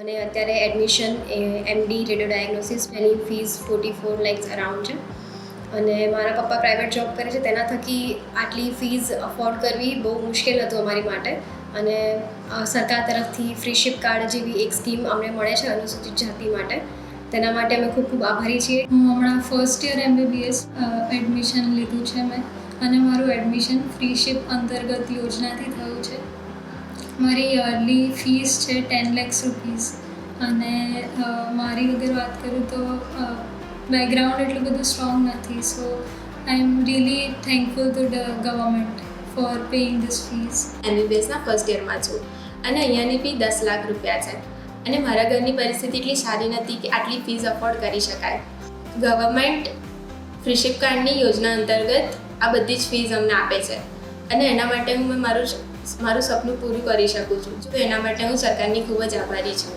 અને અત્યારે admission MD radio diagnosis એની fees 44 lakhs around છે અને મારા પપ્પા પ્રાઇવેટ જોબ કરે છે, તેના થકી આટલી ફીસ અફોર્ડ કરવી બહુ મુશ્કેલ હતું અમારી માટે. અને સરકાર તરફથી ફ્રીશિપ કાર્ડ જેવી એક સ્કીમ અમને મળે છે અનુસૂચિત જાતિ માટે, તેના માટે અમે ખૂબ ખૂબ આભારી છીએ. હું હમણાં ફર્સ્ટ યર MBBS એડમિશન લીધું છે મેં, અને મારું એડમિશન ફ્રીશિપ અંતર્ગત યોજનાથી થયું છે. મારી યરલી ફીસ છે 10 lakhs રૂપીઝ. અને મારી અગર વાત કરું તો બેકગ્રાઉન્ડ એટલું બધું સ્ટ્રોંગ નથી, so I am really thankful to the government for paying this fees. MBBSના ફર્સ્ટ યરમાં છું અને અહીંયાની ફી 10 લાખ રૂપિયા છે અને મારા ઘરની પરિસ્થિતિ એટલી સારી નથી કે આટલી ફીસ અફોર્ડ કરી શકાય. ગવર્મેન્ટ ફ્રીશિપ કાર્ડની યોજના અંતર્ગત આ બધી જ ફીસ અમને આપે છે અને એના માટે હું મારું સપનું પૂરું કરી શકું છું. એના માટે હું સરકારની ખૂબ જ આભારી છું.